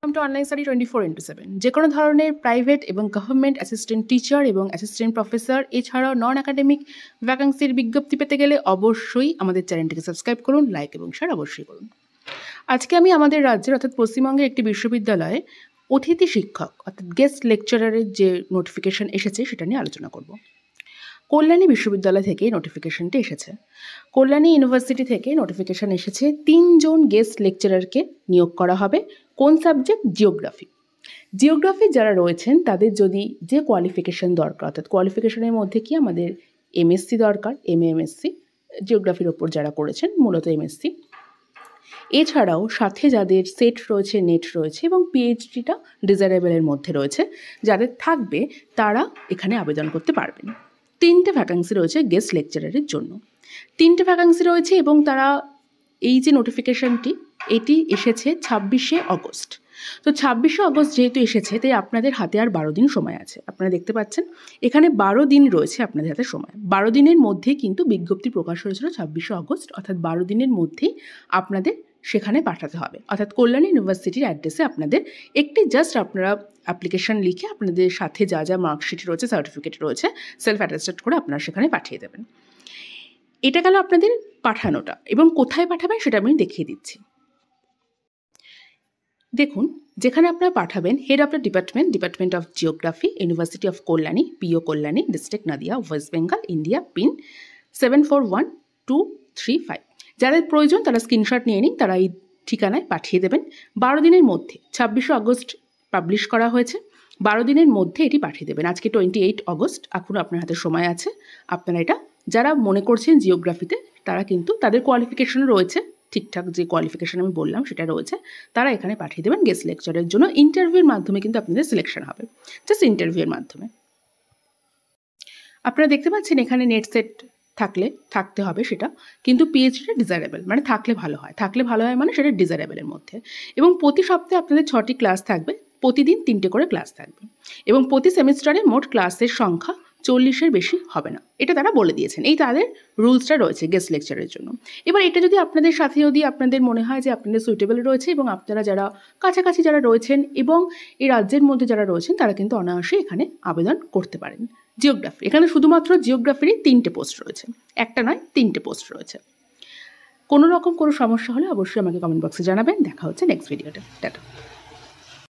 Welcome to online study 24/7 যে কোনো ধরনের প্রাইভেট এবং গভর্নমেন্ট অ্যাসিস্ট্যান্ট টিচার এবং অ্যাসিস্ট্যান্ট প্রফেসর এছাড়াও নন একাডেমিক ভ্যাকান্সির বিজ্ঞপ্তি পেতে গেলে অবশ্যই আমাদের চ্যানেলটিকে সাবস্ক্রাইব করুন, লাইক এবং শেয়ার অবশ্যই করুন। আজকে আমি আমাদের রাজ্যের অর্থাৎ পশ্চিমবঙ্গের একটি বিশ্ববিদ্যালয়ে অতিথি শিক্ষক অর্থাৎ গেস্ট লেকচারারের যে নোটিফিকেশন এসেছে সেটা নিয়ে আলোচনা করব। কল্যাণী বিশ্ববিদ্যালয় থেকে নোটিফিকেশনটি এসেছে। কল্যাণী ইউনিভার্সিটি থেকে নোটিফিকেশন এসেছে 3 জন গেস্ট লেকচারারকে নিয়োগ করা হবে। কোন সাবজেক্ট? জিওগ্রাফি। জিওগ্রাফি যারা রয়েছেন তাদের যদি যে কোয়ালিফিকেশন দরকার, অর্থাৎ কোয়ালিফিকেশনের মধ্যে কি আমাদের এমএসসি দরকার, এমএসসি জিওগ্রাফির ওপর যারা করেছেন মূলত এমএসসি, এছাড়াও সাথে যাদের সেট রয়েছে, নেট রয়েছে এবং পিএইচডিটা ডিজায়ারেবলের মধ্যে রয়েছে, যাদের থাকবে তারা এখানে আবেদন করতে পারবেন। 3টে ভ্যাকান্সি রয়েছে গেস্ট লেকচারারের জন্য। 3টে ভ্যাকান্সি রয়েছে এবং তারা এই যে নোটিফিকেশনটি এটি এসেছে 26শে অগস্ট। তো 26শে অগস্ট যেহেতু এসেছে তাই আপনাদের হাতে আর 12 দিন সময় আছে। আপনারা দেখতে পাচ্ছেন এখানে 12 দিন রয়েছে আপনাদের হাতে সময়। 12 দিনের মধ্যেই কিন্তু বিজ্ঞপ্তি প্রকাশ হয়েছিল 26শে অগস্ট, অর্থাৎ 12 দিনের মধ্যেই আপনাদের সেখানে পাঠাতে হবে। অর্থাৎ কল্যাণী ইউনিভার্সিটির অ্যাড্রেসে আপনাদের একটি জাস্ট আপনারা অ্যাপ্লিকেশন লিখে আপনাদের সাথে যা যা মার্কশিট রয়েছে, সার্টিফিকেট রয়েছে, সেলফ অ্যাটেস্টেড করে আপনারা সেখানে পাঠিয়ে দেবেন। এটা গেল আপনাদের পাঠানোটা, এবং কোথায় পাঠাবেন সেটা আমি দেখিয়ে দিচ্ছি। দেখুন, যেখানে আপনারা পাঠাবেন head of the department of geography, university of Kalyani, PO Kalyani, district Nadia, West Bengal, India, pin 741235। যাদের প্রয়োজন তারা স্ক্রিনশট নিয়ে নিন, তারা এই ঠিকানায় পাঠিয়ে দেবেন 12 দিনের মধ্যে। 26শে অগস্ট পাবলিশ করা হয়েছে, 12 দিনের মধ্যে এটি পাঠিয়ে দেবেন। আজকে 28 অগস্ট, এখনও আপনার হাতে সময় আছে। আপনারা এটা যারা মনে করছেন জিওগ্রাফিতে তারা কিন্তু তাদের কোয়ালিফিকেশন রয়েছে, ঠিকঠাক যে কোয়ালিফিকেশন আমি বললাম সেটা রয়েছে, তারা এখানে পাঠিয়ে দেবেন গেস্ট লেকচারের জন্য। ইন্টারভিউর মাধ্যমে কিন্তু আপনাদের সিলেকশন হবে, জাস্ট ইন্টারভিউর মাধ্যমে। আপনারা দেখতে পাচ্ছেন এখানে নেট সেট থাকতে হবে সেটা, কিন্তু পিএইচডিটা ডিজায়ারেবল, মানে থাকলে ভালো হয় মানে সেটা ডিজায়ারেবলের মধ্যে। এবং প্রতি সপ্তাহে আপনাদের 6টি ক্লাস থাকবে, প্রতিদিন 3টে করে ক্লাস থাকবে, এবং প্রতি সেমিস্টারে মোট ক্লাসের সংখ্যা 40-এর বেশি হবে না, এটা তারা বলে দিয়েছেন। এই তাদের রুলসটা রয়েছে গেস্ট লেকচারের জন্য। এবার এটা যদি আপনাদের সাথে যদি আপনাদের মনে হয় যে আপনাদের সুইটেবল রয়েছে এবং আপনারা যারা কাছাকাছি যারা রয়েছেন এবং এই রাজ্যের মধ্যে যারা রয়েছেন তারা কিন্তু অনায়াসে এখানে আবেদন করতে পারেন। জিওগ্রাফি, এখানে শুধুমাত্র জিওগ্রাফিরই 3টে পোস্ট রয়েছে, একটা নয় 3টে পোস্ট রয়েছে। কোনো রকম কোনো সমস্যা হলে অবশ্যই আমাকে কমেন্ট বক্সে জানাবেন। দেখা হচ্ছে নেক্সট ভিডিওতে। টাটা।